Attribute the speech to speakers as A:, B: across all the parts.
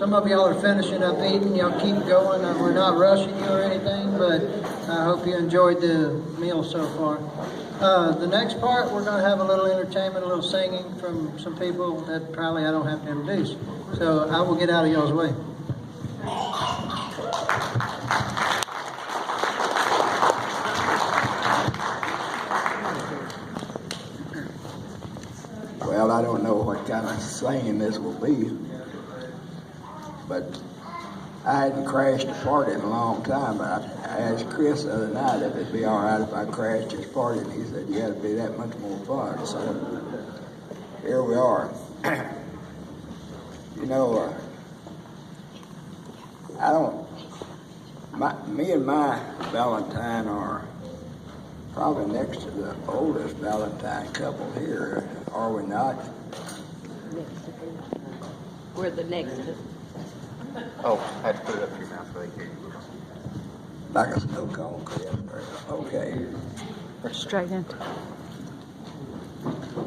A: some of y'all are finishing up eating. Y'all keep going. We're not rushing you or anything, but I hope you enjoyed the meal so far. The next part, we're going to have a little entertainment, a little singing from some people that probably I don't have to introduce. So I will get out of y'all's way.
B: Well, I don't know what kind of singing this will be, but I hadn't crashed a party in a long time, but I asked Chris the other night if it'd be all right if I crashed his party, and he said, yeah, it'd be that much more fun. So here we are. You know, me and my Valentine are probably next to the oldest Valentine couple here, are we not?
C: We're the next.
D: Oh, I had to put it up to your mouth so they hear you.
B: Like a snow cone, Chris. Okay.
C: Straight in.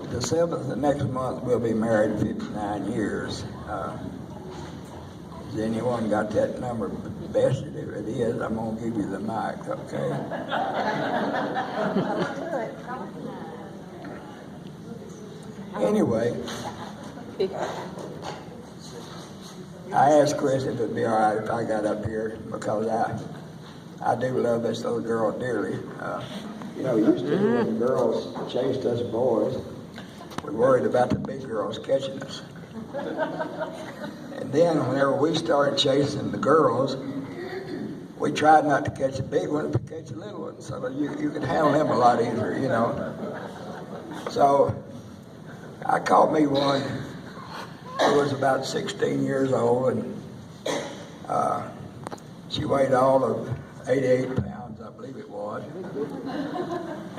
B: The 7th of next month, we'll be married 59 years. Has anyone got that number bested? If it is, I'm going to give you the mic, okay? Anyway, I asked Chris if it'd be all right if I got up here because I do love this little girl dearly. You know, used to when the girls chased us boys, we worried about the big girls catching us. And then whenever we started chasing the girls, we tried not to catch the big one, but catch the little one, so that you could handle them a lot easier, you know. So I caught me one who was about 16 years old, and she weighed all of 88 pounds, I believe it was.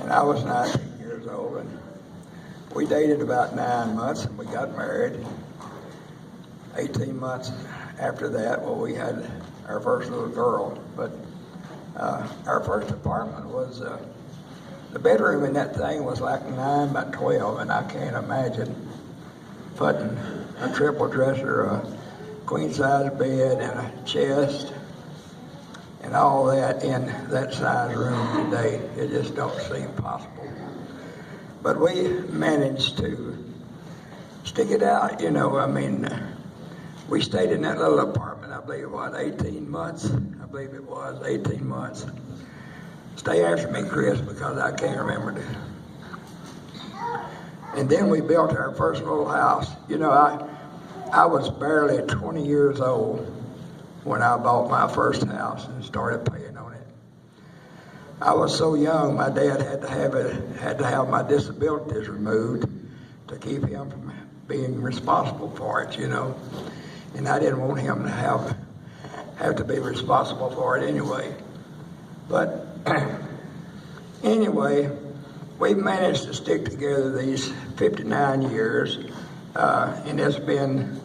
B: And I was 19 years old, and we dated about 9 months, and we got married. 18 months after that, well, we had our first little girl. But our first apartment was, the bedroom in that thing was like 9 by 12, and I can't imagine putting a triple dresser, a queen-size bed, and a chest, and all that in that size room today. It just don't seem possible. But we managed to stick it out, you know. I mean, we stayed in that little apartment, I believe it was 18 months. I believe it was 18 months. Stay after me, Chris, because I can't remember it. And then we built our first little house. You know, I was barely 20 years old when I bought my first house and started paying on it. I was so young, my dad had to have my disabilities removed to keep him from being responsible for it, you know. And I didn't want him to have to be responsible for it anyway. But anyway, we managed to stick together these 59 years, and it's been,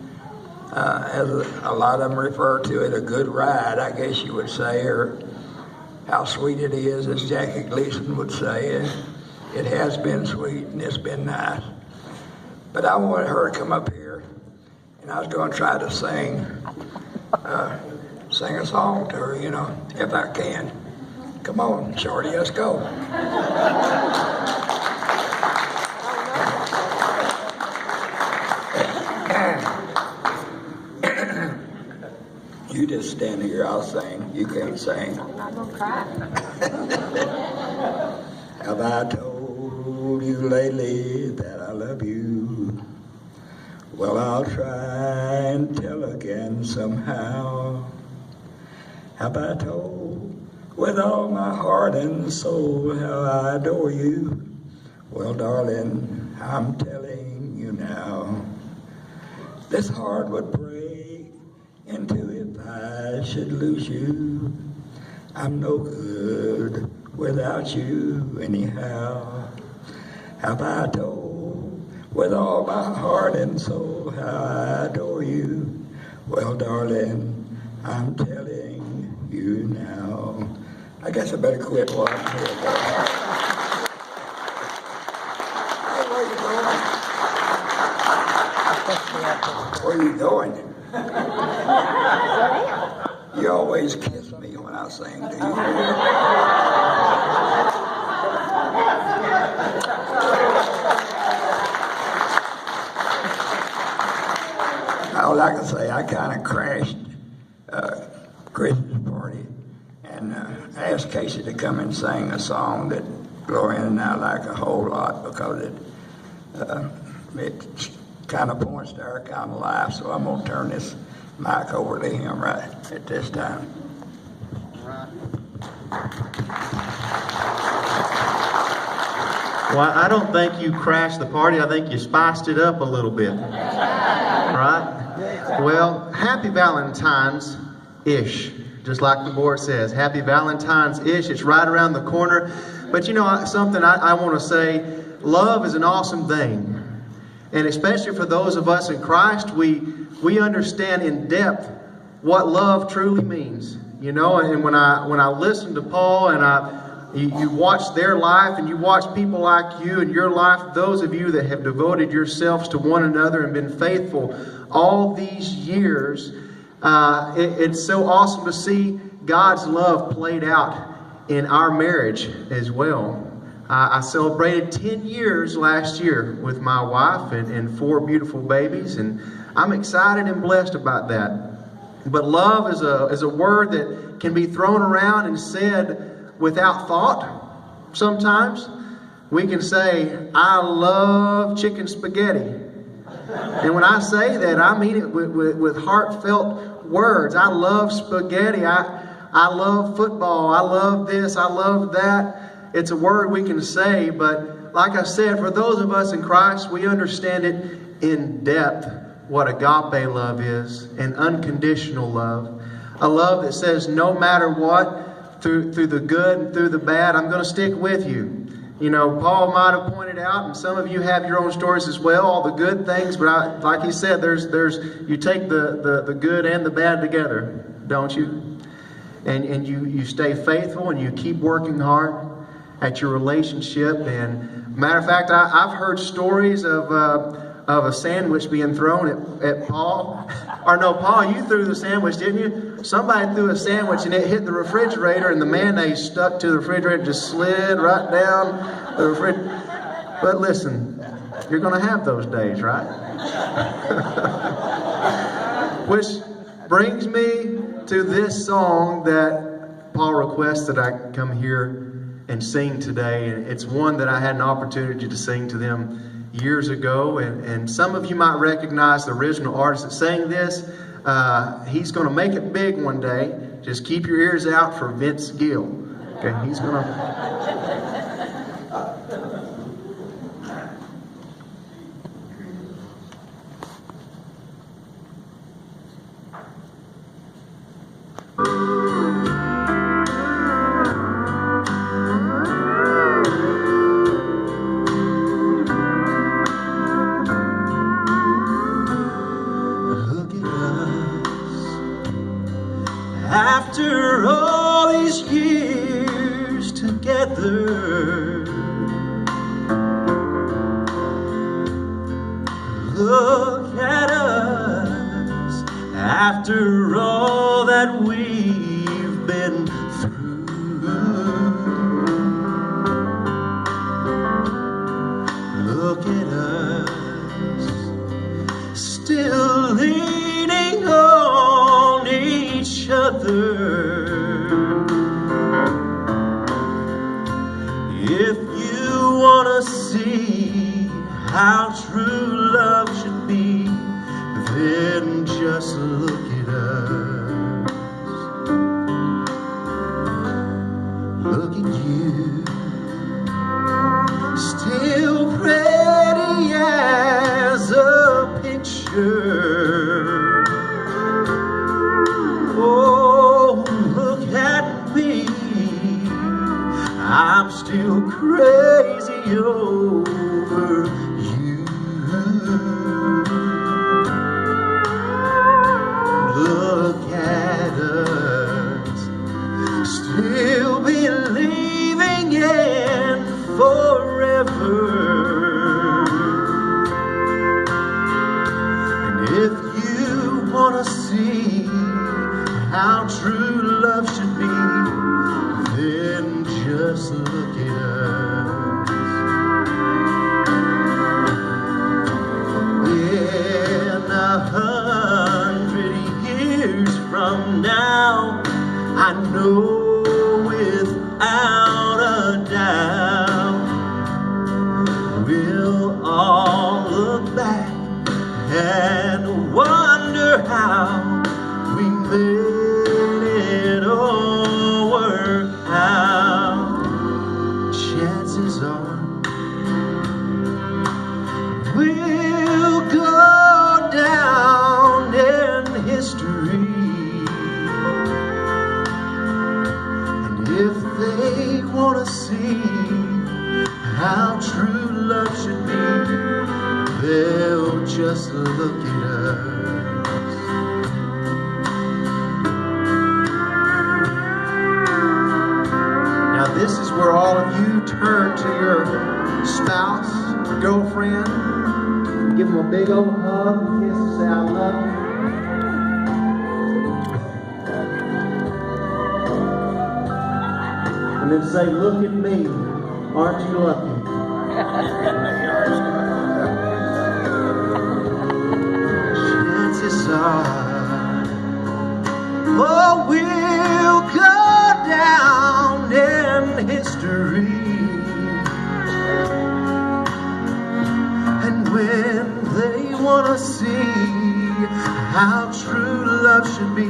B: as a lot of them refer to it, a good ride, I guess you would say, or how sweet it is, as Jackie Gleason would say. It has been sweet and it's been nice. But I wanted her to come up here, and I was going to try to sing a song to her, you know, if I can. Come on, Shorty, let's go. You just stand here, I'll sing. You can't sing.
C: I'm not gonna cry.
B: Have I told you lately that I love you? Well, I'll try and tell again somehow. Have I told with all my heart and soul how I adore you? Well, darling, I'm telling you now. This heart would break in two if I should lose you. I'm no good without you anyhow. Have I told with all my heart and soul how I adore you? Well, darling, I'm telling you now. I guess I better quit while I'm here. Hey, where are you going? Where are you going? You always kiss me when I sing, do you? All I can say, I kind of crashed Christmas party and asked Casey to come and sing a song that Gloria and I like a whole lot because it kind of points to our kind of life. So I'm going to turn this mic over to him right at this time.
E: Well, I don't think you crashed the party. I think you spiced it up a little bit. Right? Well, happy Valentine's-ish. Just like the board says, happy Valentine's-ish. It's right around the corner. But you know, something I want to say, love is an awesome thing. And especially for those of us in Christ, we understand in depth what love truly means. You know, and when I listen to Paul and you watch their life and you watch people like you and your life, those of you that have devoted yourselves to one another and been faithful all these years, it's so awesome to see God's love played out in our marriage as well. I celebrated 10 years last year with my wife and 4 beautiful babies, and I'm excited and blessed about that. But love is a word that can be thrown around and said without thought. Sometimes we can say, I love chicken spaghetti. And when I say that, I mean it with heartfelt words. I love spaghetti. I love football. I love this. I love that. It's a word we can say, but like I said, for those of us in Christ, we understand it in depth, what agape love is, and unconditional love. A love that says no matter what, through the good and through the bad, I'm going to stick with you. You know, Paul might have pointed out, and some of you have your own stories as well, all the good things, but like he said, there's you take the good and the bad together, don't you? And you stay faithful and you keep working hard at your relationship. And matter of fact, I've heard stories of a sandwich being thrown at Paul. Or no, Paul, you threw the sandwich, didn't you? Somebody threw a sandwich and it hit the refrigerator and the mayonnaise stuck to the refrigerator and just slid right down the refrigerator. But listen, you're going to have those days, right? Which brings me to this song that Paul requests that I come here and sing today. And it's one that I had an opportunity to sing to them years ago, and some of you might recognize the original artist that sang this. He's going to make it big one day. Just keep your ears out for Vince Gill. Okay, he's going to... After all these years together, look at us. After all that we've been through, look at us, still leaning on each other. If you want to see how true love should be, then just look at us. Look at you, still pretty as a picture. Oh, look at me, I'm still crazy over you. Look at us, still believing in forever. And if you want to see how true love should be, then just look at us. In 100 years from now, I know without a doubt we'll all look back and wonder how we made it all work out. Chances are we'll go down in history. And if they want to see how true love should be, they'll just look at us. Now this is where all of you turn to your spouse or girlfriend, give them a big old hug, and kiss, and say, I love you. And then say, look at me, aren't you lucky? Chances are, oh, we'll go down in history. And when they want to see how true love should be,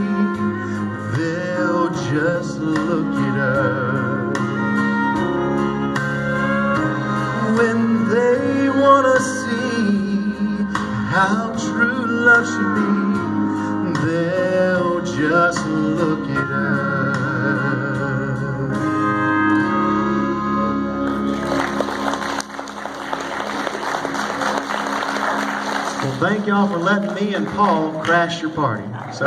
E: they'll just look at us. When they want to see how true love should be, they'll just look at us. Well, thank y'all for letting me and Paul crash your party. So.